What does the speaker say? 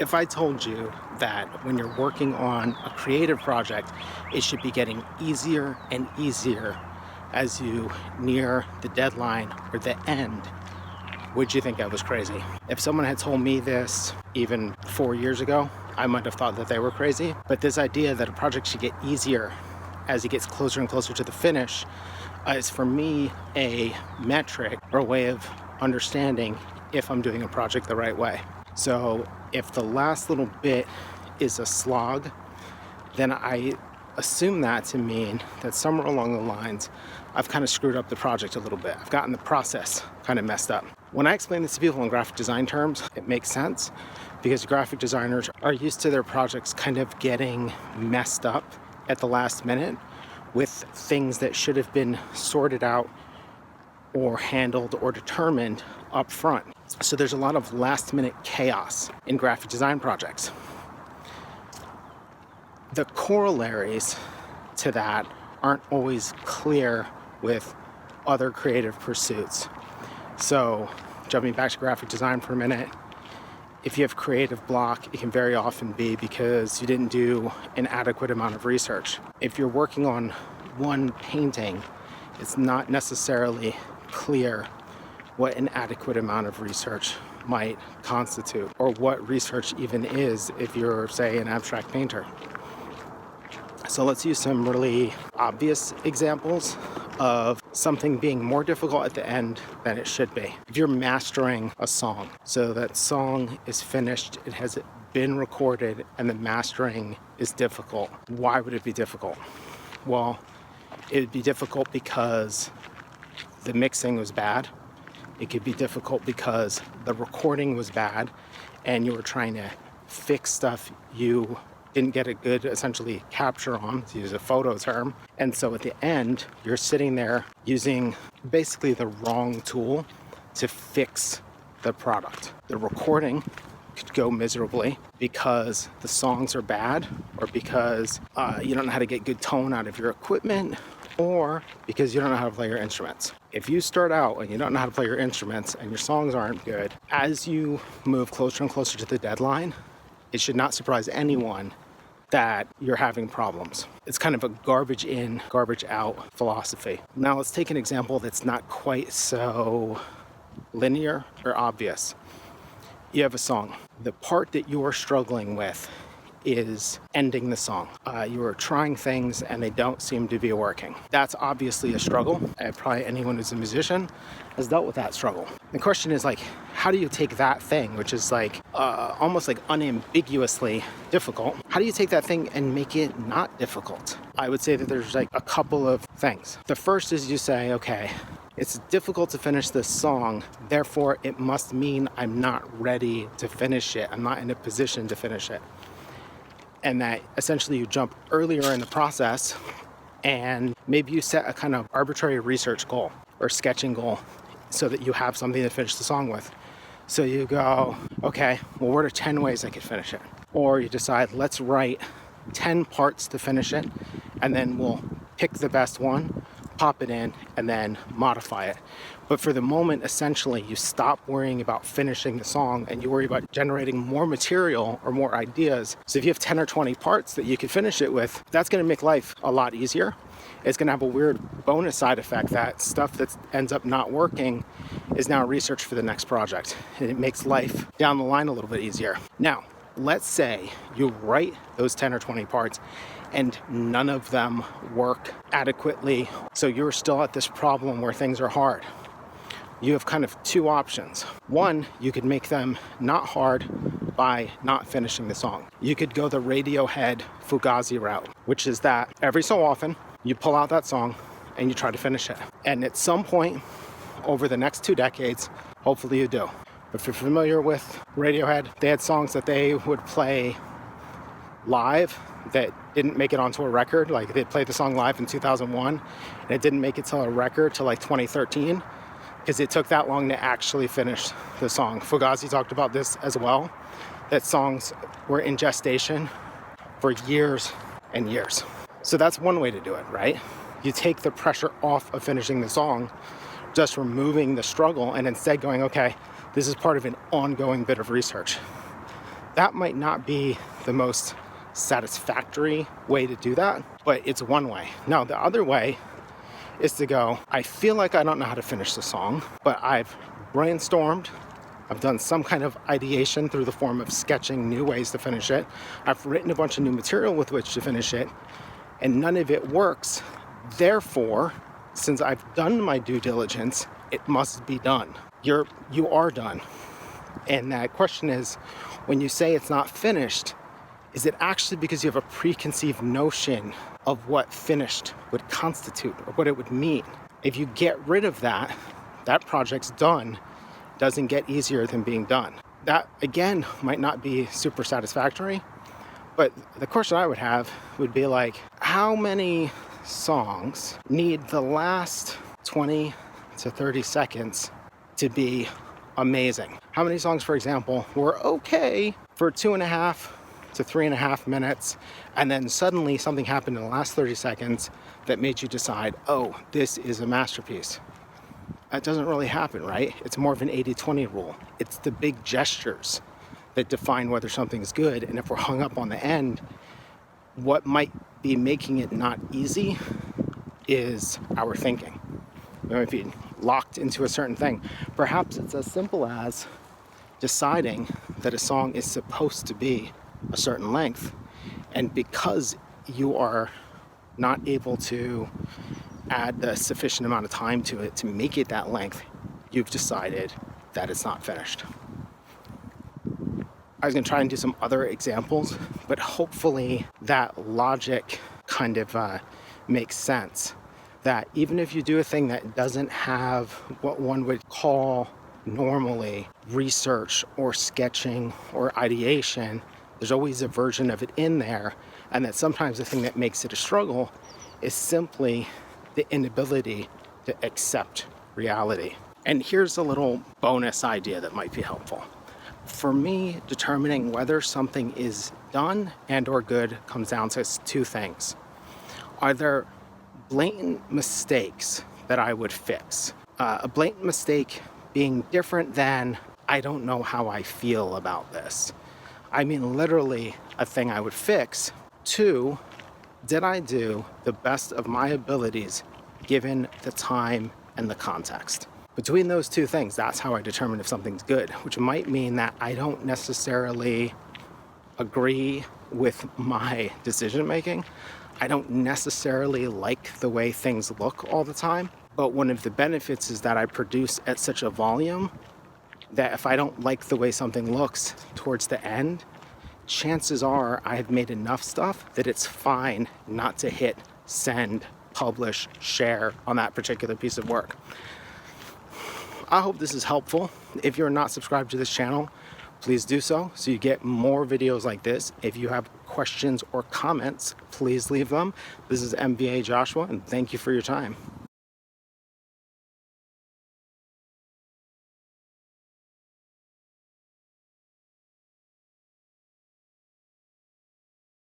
If I told you that when you're working on a creative project, it should be getting easier and easier as you near the deadline or the end, would you think I was crazy? If someone had told me this even 4 years ago, I might have thought that they were crazy. But this idea that a project should get easier as it gets closer and closer to the finish is for me a metric or a way of understanding if I'm doing a project the right way. So if the last little bit is a slog, then I assume that to mean that somewhere along the lines, I've kind of screwed up the project a little bit. I've gotten the process kind of messed up. When I explain this to people in graphic design terms, it makes sense because graphic designers are used to their projects kind of getting messed up at the last minute with things that should have been sorted out or handled or determined up front. So there's a lot of last minute chaos in graphic design projects. The corollaries to that aren't always clear with other creative pursuits. So jumping back to graphic design for a minute, if you have creative block, it can very often be because you didn't do an adequate amount of research. If you're working on one painting, it's not necessarily clear what an adequate amount of research might constitute, or what research even is if you're, say, an abstract painter. So let's use some really obvious examples of something being more difficult at the end than it should be. If you're mastering a song, so that song is finished, it has been recorded, and the mastering is difficult. Why would it be difficult? Well, it would be difficult because the mixing was bad. It could be difficult because the recording was bad and you were trying to fix stuff you didn't get a good, essentially, capture on, to use a photo term. And so at the end, you're sitting there using basically the wrong tool to fix the product. The recording could go miserably because the songs are bad, or because you don't know how to get good tone out of your equipment, or because you don't know how to play your instruments. If you start out and you don't know how to play your instruments and your songs aren't good, as you move closer and closer to the deadline, it should not surprise anyone that you're having problems. It's kind of a garbage in, garbage out philosophy. Now let's take an example that's not quite so linear or obvious. You have a song. The part that you are struggling with is ending the song. You are trying things and they don't seem to be working. That's obviously a struggle. Probably anyone who's a musician has dealt with that struggle. The question is, like, how do you take that thing, which is like almost like unambiguously difficult, how do you take that thing and make it not difficult? I would say that there's like a couple of things. The first is you say, okay, it's difficult to finish this song, therefore it must mean I'm not ready to finish it. I'm not in a position to finish it. And that essentially you jump earlier in the process and maybe you set a kind of arbitrary research goal or sketching goal so that you have something to finish the song with. So you go, okay, well, what are 10 ways I could finish it? Or you decide, let's write 10 parts to finish it, and then we'll pick the best one, pop it in, and then modify it. But for the moment, essentially, you stop worrying about finishing the song and you worry about generating more material or more ideas. So if you have 10 or 20 parts that you can finish it with, that's going to make life a lot easier. It's going to have a weird bonus side effect that stuff that ends up not working is now research for the next project. And it makes life down the line a little bit easier. Now, let's say you write those 10 or 20 parts and none of them work adequately. So you're still at this problem where things are hard. You have kind of two options. One, you could make them not hard by not finishing the song. You could go the Radiohead Fugazi route, which is that every so often you pull out that song and you try to finish it. And at some point over the next 2 decades, hopefully you do. If you're familiar with Radiohead, they had songs that they would play live that didn't make it onto a record. Like they'd play the song live in 2001 and it didn't make it to a record till like 2013. Because it took that long to actually finish the song. Fugazi talked about this as well, that songs were in gestation for years and years. So that's one way to do it, right? You take the pressure off of finishing the song, just removing the struggle, and instead going, okay, this is part of an ongoing bit of research. That might not be the most satisfactory way to do that, but it's one way. Now, the other way is to go, I feel like I don't know how to finish the song, but I've brainstormed, I've done some kind of ideation through the form of sketching new ways to finish it. I've written a bunch of new material with which to finish it, and none of it works. Therefore, since I've done my due diligence, it must be done. You are done. And that question is, when you say it's not finished, is it actually because you have a preconceived notion of what finished would constitute or what it would mean? If you get rid of that, that project's done. Doesn't get easier than being done. That, again, might not be super satisfactory, but the question I would have would be like, how many songs need the last 20 to 30 seconds to be amazing? How many songs, for example, were okay for 2.5 to 3.5 minutes, and then suddenly something happened in the last 30 seconds that made you decide, oh, this is a masterpiece? That doesn't really happen, right? It's more of an 80-20 rule. It's the big gestures that define whether something's good, and if we're hung up on the end, what might be making it not easy is our thinking. We might be locked into a certain thing. Perhaps it's as simple as deciding that a song is supposed to be a certain length, and because you are not able to add the sufficient amount of time to it to make it that length, you've decided that it's not finished. I was going to try and do some other examples, but hopefully that logic kind of makes sense. That even if you do a thing that doesn't have what one would call normally research or sketching or ideation, there's always a version of it in there, and that sometimes the thing that makes it a struggle is simply the inability to accept reality. And here's a little bonus idea that might be helpful. For me, determining whether something is done and or good comes down to two things. Are there blatant mistakes that I would fix? A blatant mistake being different than, I don't know how I feel about this. I mean literally a thing I would fix. Two, did I do the best of my abilities given the time and the context? Between those two things, that's how I determine if something's good, which might mean that I don't necessarily agree with my decision making. I don't necessarily like the way things look all the time, but one of the benefits is that I produce at such a volume that if I don't like the way something looks towards the end, chances are I have made enough stuff that it's fine not to hit send, publish, share on that particular piece of work. I hope this is helpful. If you're not subscribed to this channel, please do so you get more videos like this. If you have questions or comments, please leave them. This is MBA Joshua, and thank you for your time.